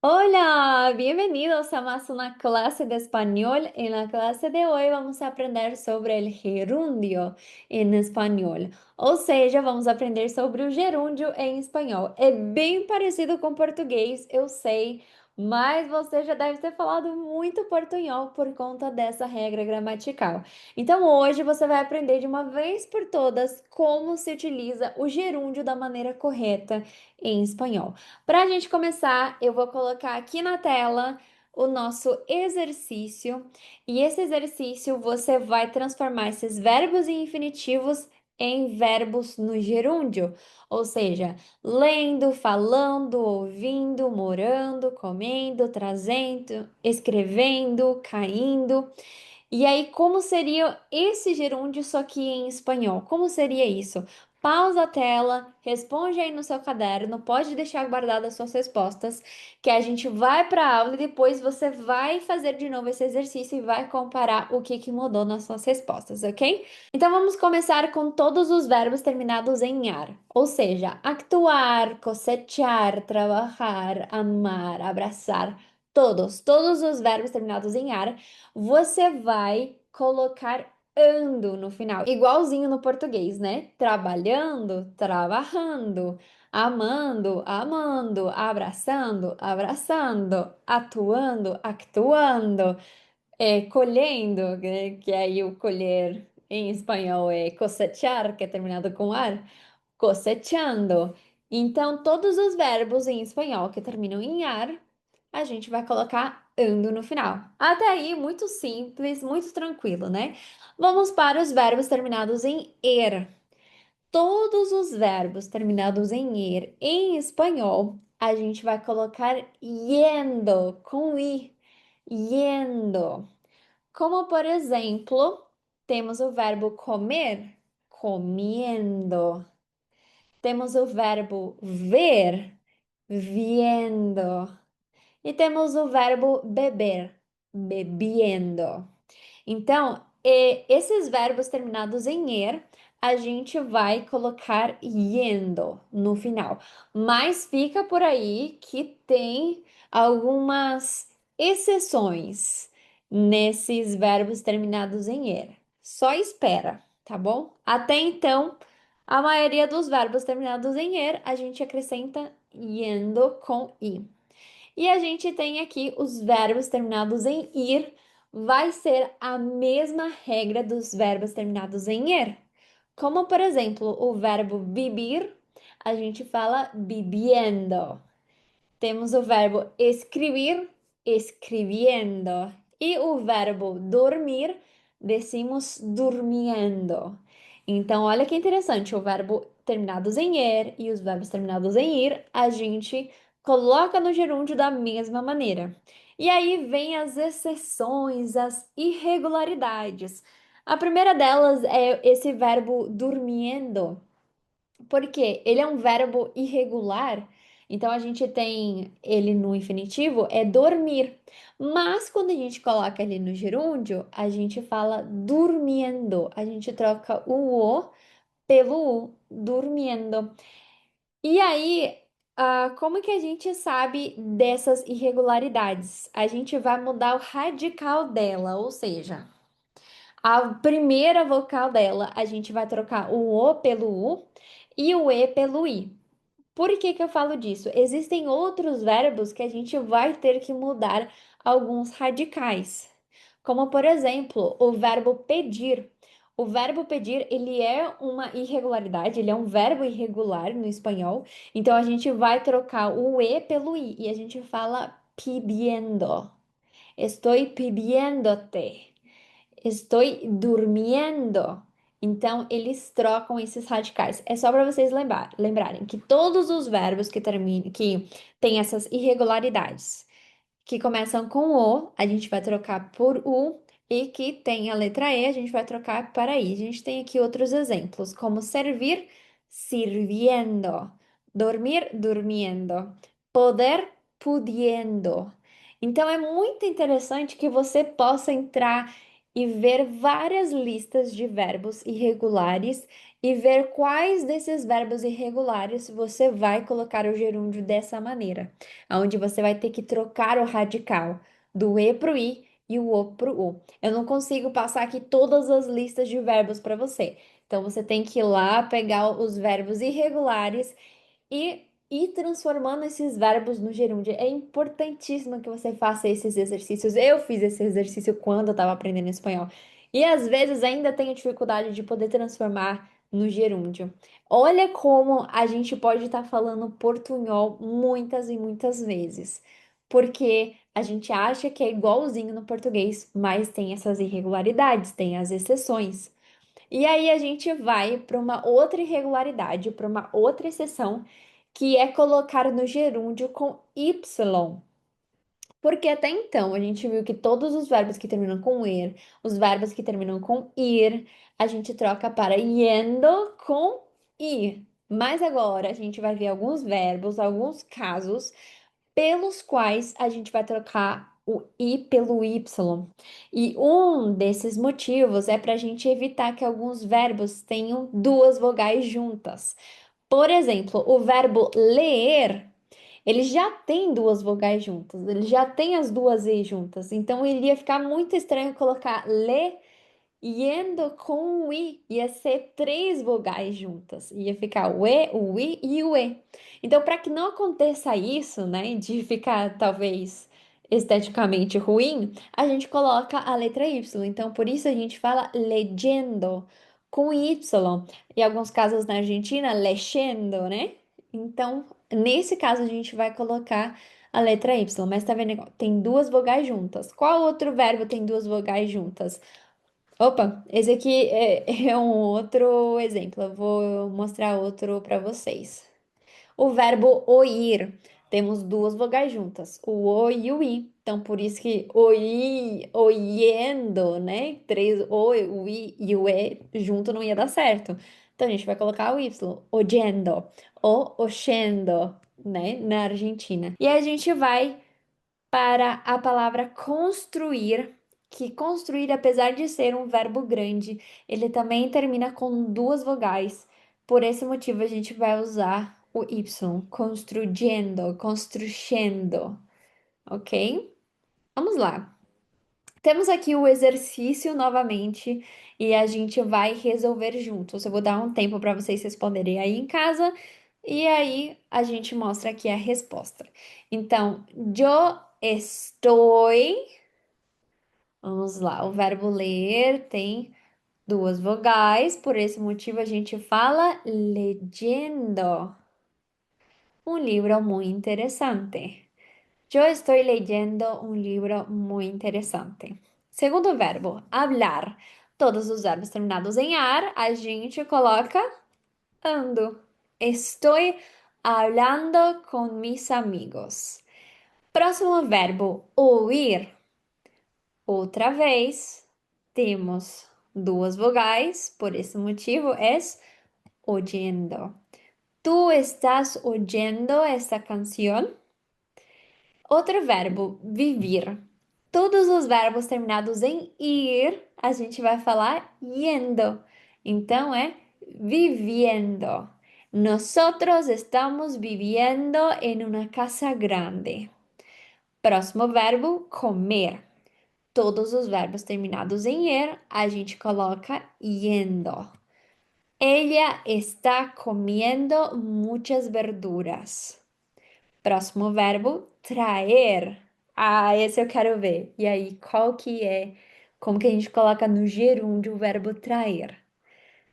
Hola, bienvenidos a más una clase de español. En la clase de hoy vamos a aprender sobre el gerundio en español. Ou seja, vamos aprender sobre o gerúndio em espanhol. É bem parecido com português, eu sei, mas você já deve ter falado muito portunhol por conta dessa regra gramatical. Então hoje você vai aprender de uma vez por todas como se utiliza o gerúndio da maneira correta em espanhol. Para a gente começar, eu vou colocar aqui na tela o nosso exercício, e esse exercício você vai transformar esses verbos em infinitivos em verbos no gerúndio, ou seja, lendo, falando, ouvindo, morando, comendo, trazendo, escrevendo, caindo. E aí, como seria esse gerúndio, só que em espanhol? Como seria isso? Pausa a tela, responde aí no seu caderno, pode deixar guardadas as suas respostas, que a gente vai para a aula e depois você vai fazer de novo esse exercício e vai comparar o que mudou nas suas respostas, ok? Então vamos começar com todos os verbos terminados em ar, ou seja, actuar, cosechar, trabalhar, amar, abraçar, todos os verbos terminados em ar você vai colocar ando no final, igualzinho no português, né? Trabalhando, trabalhando, amando, amando, abraçando, abraçando, atuando, actuando, colhendo, né? Que aí o colher em espanhol é cosechar, que é terminado com ar, cosechando. Então, todos os verbos em espanhol que terminam em ar a gente vai colocar ando no final. Até aí, muito simples, muito tranquilo, né? Vamos para os verbos terminados em er. Todos os verbos terminados em er em espanhol, a gente vai colocar yendo com i, yendo. Como, por exemplo, temos o verbo comer, comiendo. Temos o verbo ver, viendo. E temos o verbo beber, bebiendo. Então, esses verbos terminados em er, a gente vai colocar yendo no final. Mas fica por aí que tem algumas exceções nesses verbos terminados em er. Só espera, tá bom? Até então, a maioria dos verbos terminados em er, a gente acrescenta yendo com i. E a gente tem aqui os verbos terminados em ir, vai ser a mesma regra dos verbos terminados em er. Como, por exemplo, o verbo vivir, a gente fala viviendo. Temos o verbo escrever, escribiendo. E o verbo dormir, decimos durmiendo. Então, olha que interessante, o verbo terminados em er e os verbos terminados em ir, a gente coloca no gerúndio da mesma maneira. E aí vem as exceções, as irregularidades. A primeira delas é esse verbo durmiendo, porque ele é um verbo irregular, então a gente tem ele no infinitivo, é dormir. Mas quando a gente coloca ele no gerúndio, a gente fala durmiendo. A gente troca o pelo u, durmiendo. E aí, como que a gente sabe dessas irregularidades? A gente vai mudar o radical dela, ou seja, a primeira vogal dela, a gente vai trocar o O pelo U e o E pelo I. Por que que eu falo disso? Existem outros verbos que a gente vai ter que mudar alguns radicais. Como, por exemplo, o verbo pedir. O verbo pedir, ele é uma irregularidade, ele é um verbo irregular no espanhol. Então, a gente vai trocar o E pelo I e a gente fala pidiendo. Estoy pidiéndote. Estou durmiendo. Então, eles trocam esses radicais. É só para vocês lembrarem que todos os verbos que terminam, que têm essas irregularidades, que começam com o, a gente vai trocar por u, e que tem a letra e, a gente vai trocar para i. A gente tem aqui outros exemplos, como servir, sirviendo, dormir, durmiendo, poder, pudiendo. Então é muito interessante que você possa entrar e ver várias listas de verbos irregulares e ver quais desses verbos irregulares você vai colocar o gerúndio dessa maneira, onde você vai ter que trocar o radical do e para o i e o o para o u. Eu não consigo passar aqui todas as listas de verbos para você. Então você tem que ir lá pegar os verbos irregulares e ir transformando esses verbos no gerúndio. É importantíssimo que você faça esses exercícios. Eu fiz esse exercício quando eu estava aprendendo espanhol. E às vezes ainda tenho dificuldade de poder transformar no gerúndio. Olha como a gente pode estar falando portunhol muitas e muitas vezes. Porque a gente acha que é igualzinho no português, mas tem essas irregularidades, tem as exceções. E aí a gente vai para uma outra irregularidade, para uma outra exceção, que é colocar no gerúndio com y. Porque até então a gente viu que todos os verbos que terminam com er, os verbos que terminam com ir, a gente troca para yendo com ir. Mas agora a gente vai ver alguns verbos, alguns casos pelos quais a gente vai trocar o i pelo y. E um desses motivos é para a gente evitar que alguns verbos tenham duas vogais juntas. Por exemplo, o verbo ler, ele já tem duas vogais juntas, ele já tem as duas e juntas. Então, iria ficar muito estranho colocar le Yendo com o i, ia ser três vogais juntas, ia ficar o i e o e. Então, para que não aconteça isso, né, de ficar talvez esteticamente ruim, a gente coloca a letra y. Então, por isso a gente fala leyendo com y. Em alguns casos na Argentina, leyendo, né? Então, nesse caso, a gente vai colocar a letra y. Mas tá vendo? Tem duas vogais juntas. Qual outro verbo tem duas vogais juntas? Opa, esse aqui é um outro exemplo. Eu vou mostrar outro para vocês. O verbo oír. Temos duas vogais juntas, o o e o i. Então, por isso que oi, oiendo, né? Três o i e o e junto não ia dar certo. Então, a gente vai colocar o y, oyendo, ou oxendo, né? Na Argentina. E a gente vai para a palavra construir, que construir, apesar de ser um verbo grande, ele também termina com duas vogais. Por esse motivo, a gente vai usar o Y, construyendo, construyendo, ok? Vamos lá. Temos aqui o exercício novamente e a gente vai resolver juntos. Eu vou dar um tempo para vocês responderem aí em casa e aí a gente mostra aqui a resposta. Então, yo estoy. Vamos lá, o verbo ler tem duas vogais, por esse motivo a gente fala leyendo un libro muy interesante. Yo estoy leyendo un libro muy interesante. Segundo verbo, hablar. Todos os verbos terminados em ar, a gente coloca ando. Estoy hablando con mis amigos. Próximo verbo, oír. Outra vez, temos duas vogais, por esse motivo é oyendo. ¿Tú estás oyendo esta canción? Outro verbo, vivir. Todos os verbos terminados em ir, a gente vai falar yendo. Então é viviendo. Nosotros estamos viviendo en una casa grande. Próximo verbo, comer. Todos os verbos terminados em er, a gente coloca yendo. Ella está comiendo muchas verduras. Próximo verbo, traer. Ah, esse eu quero ver. E aí, qual que é? Como que a gente coloca no gerúndio o verbo traer?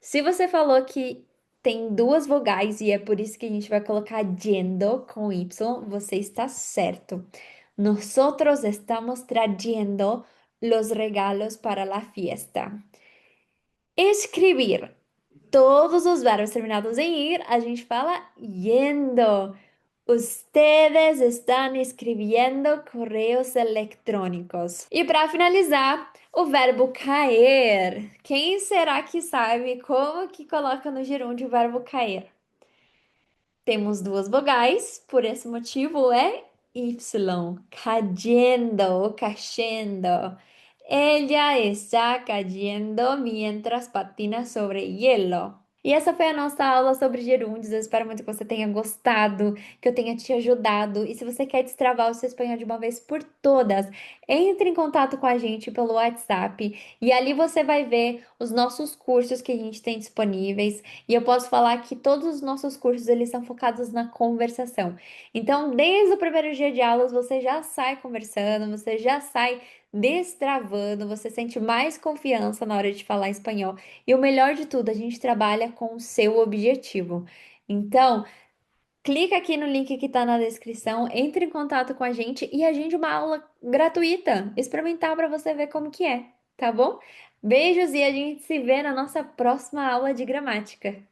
Se você falou que tem duas vogais e é por isso que a gente vai colocar yendo com y, você está certo. Nosotros estamos trayendo los regalos para la fiesta. Escrever. Todos os verbos terminados em ir, a gente fala yendo. Ustedes están escribiendo correos electrónicos. E para finalizar, o verbo cair. Quem será que sabe como que coloca no gerúndio o verbo cair? Temos duas vogais, por esse motivo é Y. Cayendo ou cayendo. Ella está cayendo mientras patina sobre hielo. E essa foi a nossa aula sobre gerúndios. Eu espero muito que você tenha gostado, que eu tenha te ajudado. E se você quer destravar o seu espanhol de uma vez por todas, entre em contato com a gente pelo WhatsApp e ali você vai ver os nossos cursos que a gente tem disponíveis. E eu posso falar que todos os nossos cursos eles são focados na conversação. Então, desde o primeiro dia de aulas, você já sai conversando, você já sai destravando, você sente mais confiança na hora de falar espanhol. E o melhor de tudo, a gente trabalha com o seu objetivo. Então, clica aqui no link que está na descrição, entre em contato com a gente e agende uma aula gratuita, experimentar para você ver como que é, tá bom? Beijos e a gente se vê na nossa próxima aula de gramática.